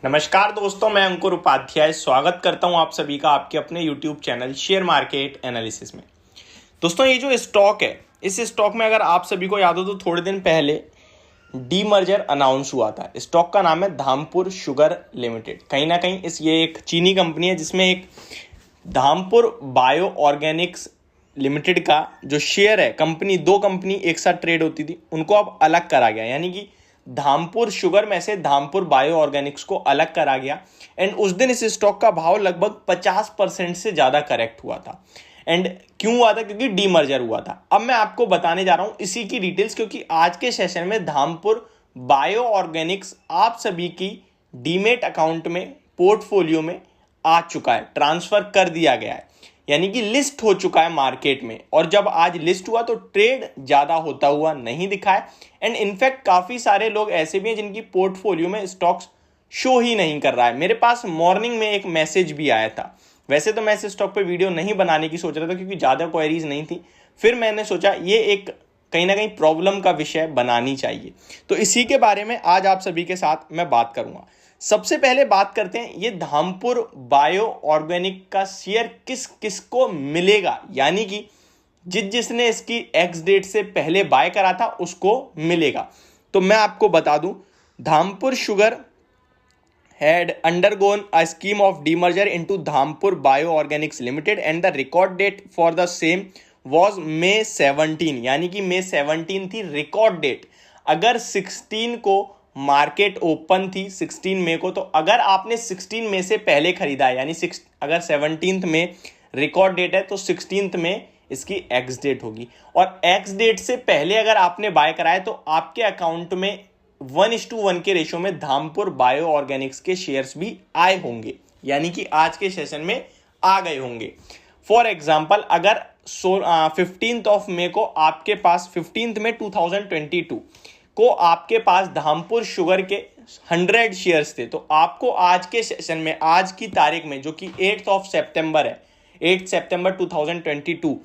नमस्कार दोस्तों, मैं अंकुर उपाध्याय स्वागत करता हूं आप सभी का आपके अपने YouTube channel share market analysis में। दोस्तों, ये जो स्टॉक है, इस स्टॉक में अगर आप सभी को याद हो तो थोड़े दिन पहले डीमर्जर अनाउंस हुआ था। स्टॉक का नाम है धामपुर शुगर लिमिटेड। कहीं ना कहीं ये एक चीनी कंपनी है जिसमें एक धामपुर बायो ऑर्गेनिक्स लिमिटेड का जो शेयर है, दो कंपनी एक साथ ट्रेड होती थी, उनको अब अलग करा गया। यानी कि धामपुर शुगर में से धामपुर बायो ऑर्गेनिक्स को अलग करा गया। एंड उस दिन इस स्टॉक का भाव लगभग 50% से ज्यादा करेक्ट हुआ था। एंड क्यों हुआ था? क्योंकि डीमर्जर हुआ था। अब मैं आपको बताने जा रहा हूं इसी की डिटेल्स, क्योंकि आज के सेशन में धामपुर बायो ऑर्गेनिक्स आप सभी की डीमेट अकाउंट में, पोर्टफोलियो में आ चुका है, ट्रांसफर कर दिया गया है, यानी कि लिस्ट हो चुका है मार्केट में। और जब आज लिस्ट हुआ तो ट्रेड ज्यादा होता हुआ नहीं दिखा है। एंड इनफैक्ट काफी सारे लोग ऐसे भी हैं जिनकी पोर्टफोलियो में स्टॉक्स शो ही नहीं कर रहा है। मेरे पास मॉर्निंग में एक मैसेज भी आया था। वैसे तो मैं इस स्टॉक पे वीडियो नहीं बनाने की सोच रहा था क्योंकि ज्यादा क्वेरीज नहीं थी। फिर मैंने सोचा ये एक कहीं ना कहीं प्रॉब्लम का विषय बनानी चाहिए, तो इसी के बारे में आज आप सभी के साथ मैं बात करूंगा। सबसे पहले बात करते हैं, ये धामपुर बायो ऑर्गेनिक का शेयर किस किस को मिलेगा, यानी कि जिसने इसकी एक्स डेट से पहले बाय करा था उसको मिलेगा। तो मैं आपको बता दूं, Dhampur sugar had undergone a scheme of demerger into Dhampur Bioorganics Limited and the record date for the same was May 17, यानी कि May 17 थी रिकॉर्ड डेट। अगर 16 को मार्केट ओपन थी, 16 मई को, तो अगर आपने 16 मई से पहले खरीदा है, यानी अगर 17 में रिकॉर्ड डेट है तो 16 में इसकी एक्स डेट होगी। और एक्स डेट से पहले अगर आपने बाय कराया तो आपके अकाउंट में 1:1 के रेशो में धामपुर बायो ऑर्गेनिक्स के शेयर्स भी आए होंगे, यानी कि आज के सेशन में आ गए होंगे। फॉर एग्जाम्पल, अगर 15 मई को आपके पास 15 में 2022 को आपके पास धामपुर शुगर के 100 शेयर्स थे, तो आपको आज के सेशन में, आज की तारीख में, जो कि 8 सितंबर है, 8 सितंबर 2022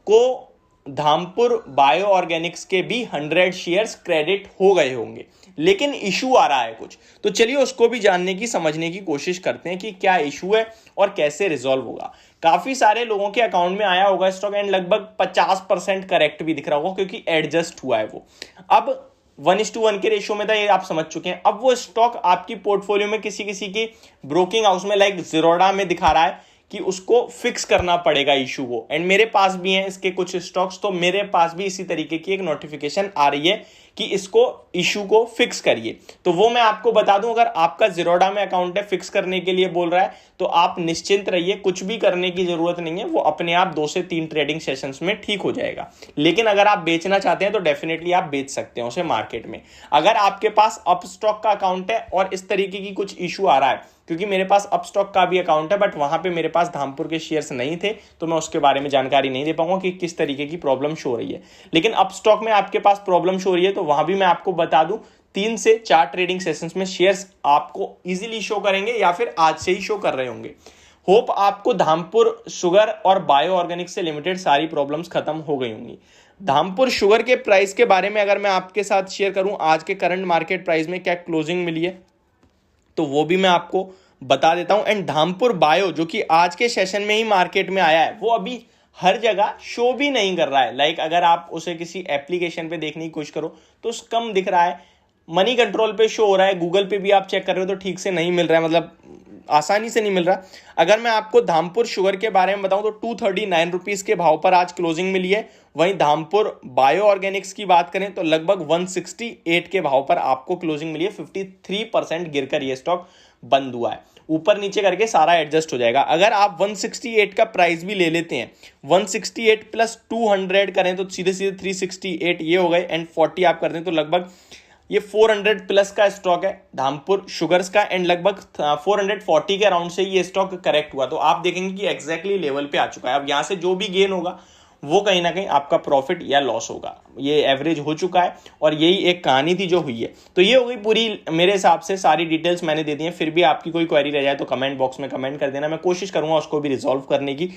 को धामपुर बायो ऑर्गेनिक्स के भी 100 शेयर्स क्रेडिट हो गए होंगे। लेकिन इशू आ रहा है कुछ, तो चलिए उसको भी जानने की, समझने की कोशिश करते हैं कि क्या इशू है और कैसे रिजॉल्व होगा। काफी सारे लोगों के अकाउंट में आया होगा स्टॉक एंड लगभग 50% करेक्ट भी दिख रहा होगा क्योंकि एडजस्ट हुआ है वो। अब 1:1 के रेशियो में था, ये आप समझ चुके हैं। अब वो स्टॉक आपकी पोर्टफोलियो में किसी किसी की ब्रोकिंग हाउस में, लाइक जीरोडा में दिखा रहा है कि उसको फिक्स करना पड़ेगा इशू को। एंड मेरे पास भी हैं इसके कुछ स्टॉक्स, तो मेरे पास भी इसी तरीके की एक नोटिफिकेशन आ रही है कि इसको इशू को फिक्स करिए। तो वो मैं आपको बता दूं, अगर आपका जीरोडा में अकाउंट है, फिक्स करने के लिए बोल रहा है, तो आप निश्चिंत रहिए, कुछ भी करने की जरूरत नहीं है, वो अपने आप 2 से 3 ट्रेडिंग सेशंस में ठीक हो जाएगा। लेकिन अगर आप बेचना चाहते हैं तो डेफिनेटली आप बेच सकते हैं उसे मार्केट में। अगर आपके पास अप स्टॉक का अकाउंट है और इस तरीके की कुछ इशू आ रहा है, क्योंकि मेरे पास अपस्टॉक का भी अकाउंट है बट वहां पे मेरे पास धामपुर के शेयर्स नहीं थे, तो मैं उसके बारे में जानकारी नहीं दे पाऊंगा कि किस तरीके की प्रॉब्लम शो हो रही है। लेकिन अपस्टॉक में आपके पास प्रॉब्लम शो हो रही है, तो वहां भी मैं आपको बता दूं, 3 से 4 ट्रेडिंग सेशंस में शेयर्स आपको इजीली शो करेंगे या फिर आज से ही शो कर रहे होंगे। होप आपको धामपुर शुगर और बायो ऑर्गेनिक से लिमिटेड सारी प्रॉब्लम्स खत्म हो गई होंगी। धामपुर शुगर के प्राइस के बारे में अगर मैं आपके साथ शेयर करूं, आज के करंट मार्केट प्राइस में क्या क्लोजिंग मिली है, तो वो भी मैं आपको बता देता हूं। एंड धामपुर बायो, जो कि आज के सेशन में ही मार्केट में आया है, वो अभी हर जगह शो भी नहीं कर रहा है। लाइक अगर आप उसे किसी एप्लीकेशन पे देखने की कोशिश करो तो कम दिख रहा है, मनी कंट्रोल पे शो हो रहा है, गूगल पे भी आप चेक कर रहे हो तो ठीक से नहीं मिल रहा है, मतलब आसानी से नहीं मिल रहा। अगर मैं आपको धामपुर शुगर के बारे में बताऊं तो 239 रुपीज के भाव पर आज क्लोजिंग मिली है। वहीं धामपुर बायो ऑर्गेनिक्स की बात करें तो लगभग 168 के भाव पर आपको क्लोजिंग मिली है। 53% गिरकर यह स्टॉक बंद हुआ है। ऊपर नीचे करके सारा एडजस्ट हो जाएगा। अगर आप 168 का प्राइस भी ले लेते हैं, 168 प्लस 200 करें तो सीधे सीधे 368 ये हो गए, एंड 40 आप कर दें तो लगभग ये 400 प्लस का स्टॉक है धामपुर शुगर्स का। एंड लगभग 440 के अराउंड से ये स्टॉक करेक्ट हुआ, तो आप देखेंगे कि एग्जैक्टली लेवल पे आ चुका है। अब यहां से जो भी गेन होगा वो कहीं ना कहीं आपका प्रॉफिट या लॉस होगा। ये एवरेज हो चुका है और यही एक कहानी थी जो हुई है। तो ये हो गई पूरी मेरे हिसाब से सारी डिटेल्स मैंने दे दी हैं। फिर भी आपकी कोई क्वेरी रह जाए तो कमेंट बॉक्स में कमेंट कर देना, मैं कोशिश करूंगा उसको भी रिजॉल्व करने की।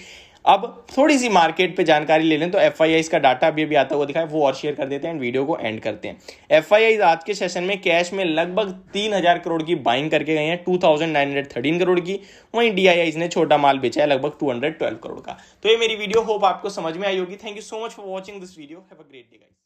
अब थोड़ी सी मार्केट पे जानकारी ले लें तो FIIs का डाटा अभी आता हुआ दिखा है, वो और शेयर कर देते हैं एंड वीडियो को एंड करते हैं। FIIs आज के सेशन में कैश में लगभग 3000 करोड़ की बाइंग करके गए हैं, 2913 करोड़ की। वहीं DIIs ने छोटा माल बेचा है लगभग 212 करोड़ का। तो ये मेरी वीडियो होप आपको समझ में आई होगी। Thank you so much for watching this video. Have a great day guys.